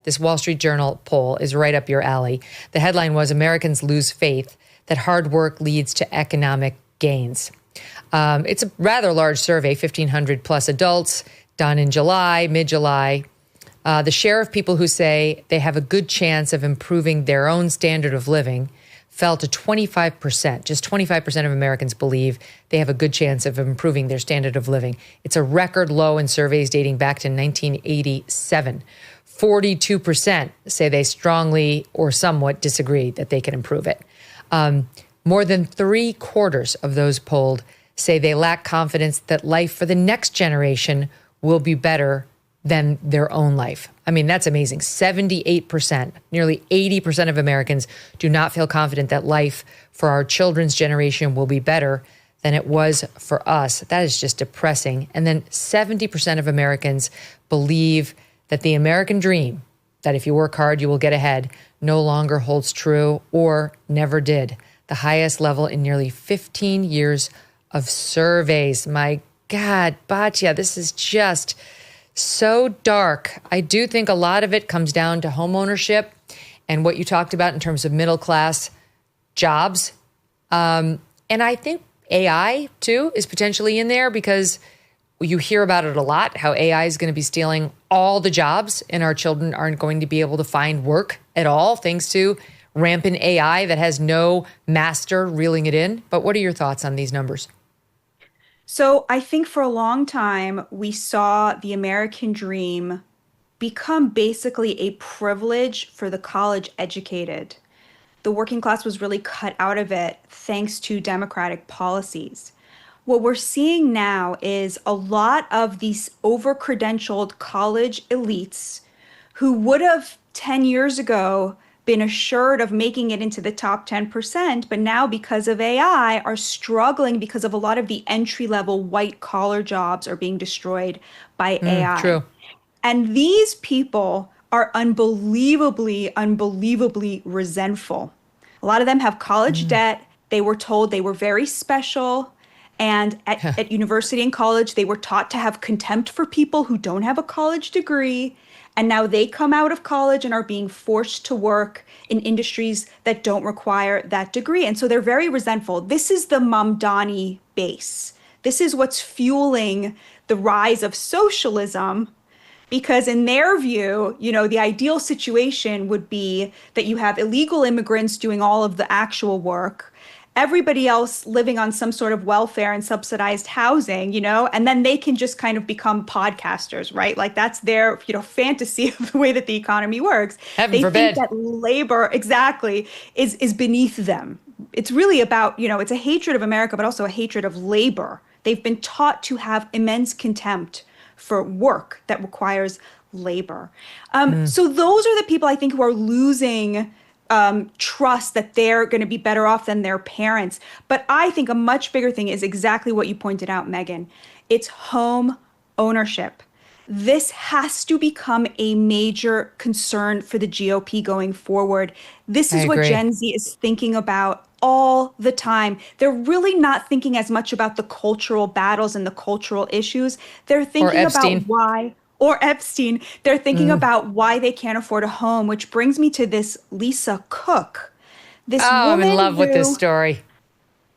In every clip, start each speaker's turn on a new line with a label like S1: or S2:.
S1: This Wall Street Journal poll is right up your alley. The headline was Americans lose faith that hard work leads to economic gains. It's a rather large survey, 1,500 plus adults, done in July, mid-July. The share of people who say they have a good chance of improving their own standard of living fell to 25%. Just 25% of Americans believe they have a good chance of improving their standard of living. It's a record low in surveys dating back to 1987. 42% say they strongly or somewhat disagree that they can improve it. More than 3/4 of those polled say they lack confidence that life for the next generation will be better than their own life. I mean, that's amazing. 78%, nearly 80% of Americans do not feel confident that life for our children's generation will be better than it was for us. That is just depressing. And then 70% of Americans believe that the American dream, that if you work hard, you will get ahead, no longer holds true or never did. The highest level in nearly 15 years of surveys. My God, Batya, this is just so dark. I do think a lot of it comes down to home ownership and what you talked about in terms of middle class jobs. And I think AI, too, is potentially in there because you hear about it a lot, how AI is going to be stealing all the jobs and our children aren't going to be able to find work at all thanks to rampant AI that has no master reeling it in. But what are your thoughts on these numbers?
S2: So I think for a long time, we saw the American dream become basically a privilege for the college educated. The working class was really cut out of it thanks to Democratic policies. What we're seeing now is a lot of these over-credentialed college elites who would have 10 years ago been assured of making it into the top 10%, but now because of AI are struggling because of a lot of the entry-level white-collar jobs are being destroyed by AI.
S1: True.
S2: And these people are unbelievably resentful. A lot of them have college debt. They were told they were very special. And at university and college, they were taught to have contempt for people who don't have a college degree. And now they come out of college and are being forced to work in industries that don't require that degree. And so they're very resentful. This is the Mamdani base. This is what's fueling the rise of socialism, because in their view, you know, the ideal situation would be that you have illegal immigrants doing all of the actual work, everybody else living on some sort of welfare and subsidized housing, you know, and then they can just kind of become podcasters, right? Like that's their, you know, fantasy of the way that the economy works.
S1: Heaven forbid.
S2: Think that labor exactly is beneath them. It's really about, you know, it's a hatred of America, but also a hatred of labor. They've been taught to have immense contempt for work that requires labor. So those are the people I think who are losing trust that they're going to be better off than their parents. But I think a much bigger thing is exactly what you pointed out, Megyn. It's home ownership. This has to become a major concern for the GOP going forward. This is what Gen Z is thinking about all the time. They're really not thinking as much about the cultural battles and the cultural issues. They're thinking about why. Or Epstein, they're thinking about why they can't afford a home, which brings me to this Lisa Cook. This woman
S1: I'm in love with this story.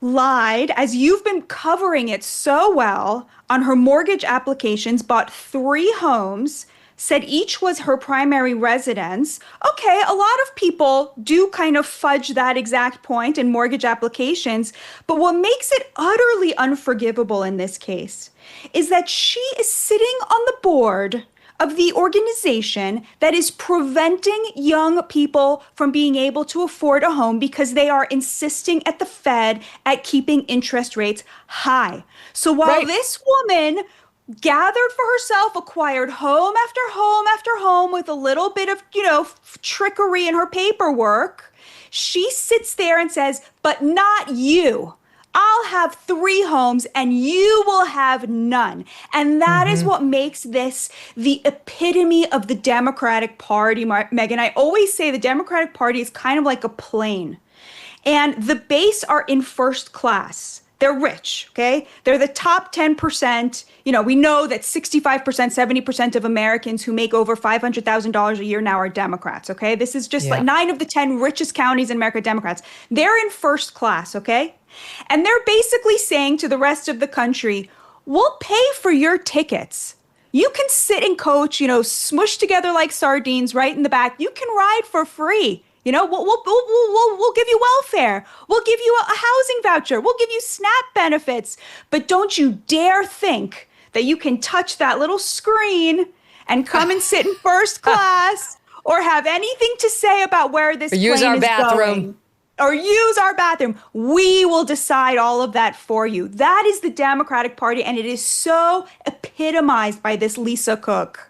S2: Lied, as you've been covering it so well, on her mortgage applications, bought 3 homes, said each was her primary residence. Okay, a lot of people do kind of fudge that exact point in mortgage applications, but what makes it utterly unforgivable in this case is that she is sitting on the board of the organization that is preventing young people from being able to afford a home because they are insisting at the Fed at keeping interest rates high. So while this woman gathered for herself, acquired home after home after home with a little bit of, you know, trickery in her paperwork, she sits there and says, but not you. I'll have 3 homes and you will have none. And that is what makes this the epitome of the Democratic Party, Megyn. I always say the Democratic Party is kind of like a plane. And the base are in first class. They're rich, okay? They're the top 10%. We know that 65%, 70% of Americans who make over $500,000 a year now are Democrats, okay? This is just like 9 of the 10 richest counties in America, Democrats. They're in first class, okay? And they're basically saying to the rest of the country, we'll pay for your tickets. You can sit and coach, smush together like sardines right in the back. You can ride for free. We'll give you welfare. We'll give you a housing voucher. We'll give you SNAP benefits. But don't you dare think that you can touch that little screen and come and sit in first class or have anything to say about where this plane is going. Or use our bathroom. We will decide all of that for you. That is the Democratic Party, and it is so epitomized by this Lisa Cook.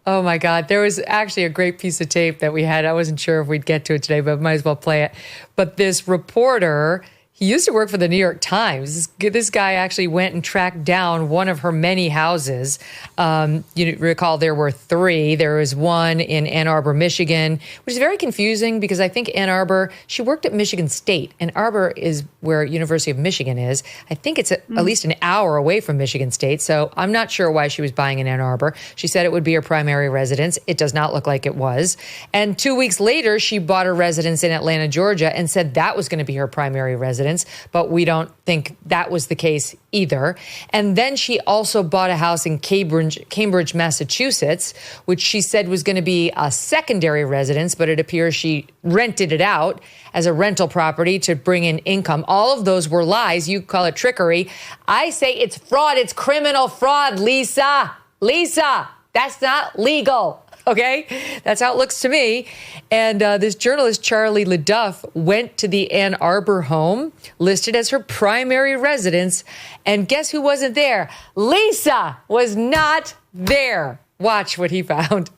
S1: Oh, my God. There was actually a great piece of tape that we had. I wasn't sure if we'd get to it today, but might as well play it. But this reporter, he used to work for the New York Times. This guy actually went and tracked down one of her many houses. You recall there were 3. There was one in Ann Arbor, Michigan, which is very confusing because I think Ann Arbor, she worked at Michigan State. Ann Arbor is where University of Michigan is. I think it's at least an hour away from Michigan State. So I'm not sure why she was buying in Ann Arbor. She said it would be her primary residence. It does not look like it was. And 2 weeks later, she bought a residence in Atlanta, Georgia, and said that was going to be her primary residence. But we don't think that was the case either. And then she also bought a house in Cambridge, Massachusetts, which she said was going to be a secondary residence, but it appears she rented it out as a rental property to bring in income. All of those were lies. You call it trickery. I say it's fraud. It's criminal fraud, Lisa. Lisa, that's not legal. Okay, that's how it looks to me. And this journalist, Charlie LeDuff, went to the Ann Arbor home, listed as her primary residence. And guess who wasn't there? Lisa was not there. Watch what he found.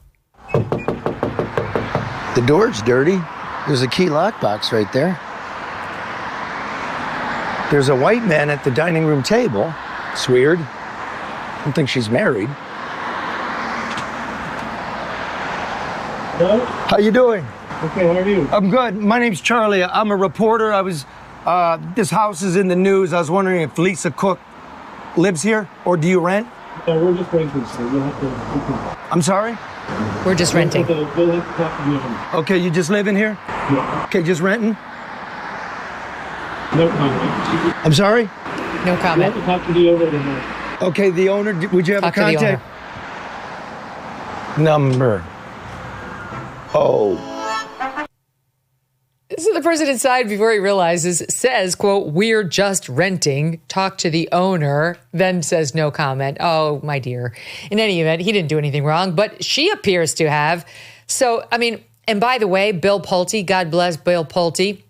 S3: The door's dirty. There's a key lockbox right there. There's a white man at the dining room table. It's weird. I don't think she's married.
S4: Hello?
S3: How you doing?
S4: Okay, how are you?
S3: I'm good. My name's Charlie. I'm a reporter. This house is in the news. I was wondering if Lisa Cook lives here, or do you rent?
S4: We're just renting, so you'll have to...
S3: I'm sorry?
S1: We're just renting.
S4: We'll have to talk to you.
S3: Okay, you just living here?
S4: Yeah.
S3: Okay, just renting?
S4: No comment.
S3: I'm sorry?
S1: No
S4: We'll
S1: comment.
S4: have to talk to the owner tonight.
S3: Okay, the owner, would you have
S1: Talk
S3: a
S1: to the
S3: contact number? Oh.
S1: So the person inside, before he realizes, says, quote, "We're just renting. Talk to the owner," then says no comment. Oh, my dear. In any event, he didn't do anything wrong, but she appears to have. So, I mean, and by the way, Bill Pulte, God bless Bill Pulte.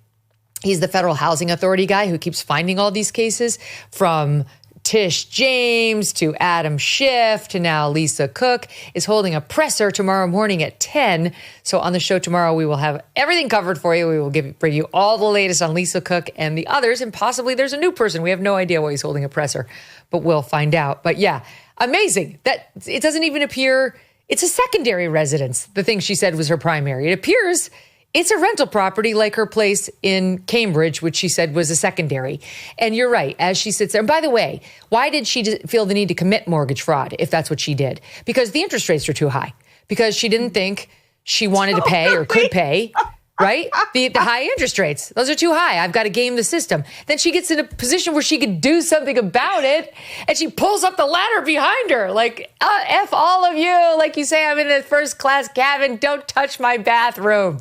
S1: He's the Federal Housing Authority guy who keeps finding all these cases, from Tish James to Adam Schiff to now Lisa Cook, is holding a presser tomorrow morning at 10. So on the show tomorrow, we will have everything covered for you. We will bring you all the latest on Lisa Cook and the others. And possibly there's a new person. We have no idea why he's holding a presser, but we'll find out. But yeah, amazing that it doesn't even appear it's a secondary residence. The thing she said was her primary. It appears it's a rental property like her place in Cambridge, which she said was a secondary. And you're right, as she sits there. And by the way, why did she feel the need to commit mortgage fraud if that's what she did? Because the interest rates are too high. Because she didn't think she wanted to pay or could pay, right? The high interest rates, those are too high. I've got to game the system. Then she gets in a position where she could do something about it, and she pulls up the ladder behind her. Like, F all of you. Like you say, I'm in a first class cabin. Don't touch my bathroom.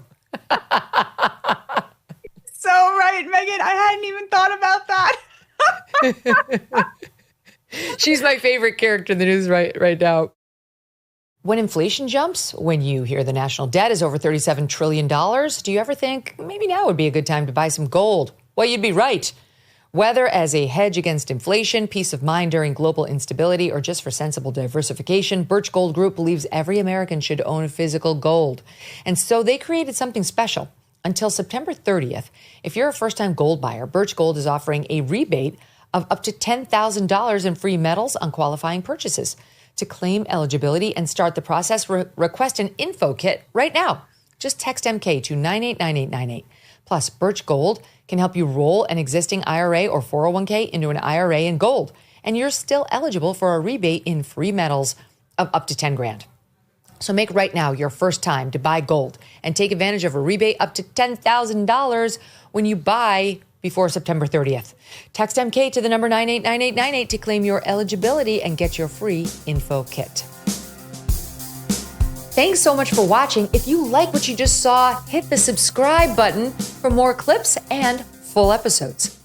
S2: So right, Megyn. I hadn't even thought about that.
S1: She's my favorite character in the news right now. When inflation jumps, when you hear the national debt is over $37 trillion, do you ever think maybe now would be a good time to buy some gold? Well, you'd be right. Whether as a hedge against inflation, peace of mind during global instability, or just for sensible diversification, Birch Gold Group believes every American should own physical gold. And so they created something special. Until September 30th, if you're a first-time gold buyer, Birch Gold is offering a rebate of up to $10,000 in free metals on qualifying purchases. To claim eligibility and start the process, request an info kit right now. Just text MK to 989898. Plus, Birch Gold can help you roll an existing IRA or 401k into an IRA in gold, and you're still eligible for a rebate in free metals of up to 10 grand. So make right now your first time to buy gold and take advantage of a rebate up to $10,000 when you buy before September 30th. Text MK to the number 989898 to claim your eligibility and get your free info kit. Thanks so much for watching. If you like what you just saw, hit the subscribe button for more clips and full episodes.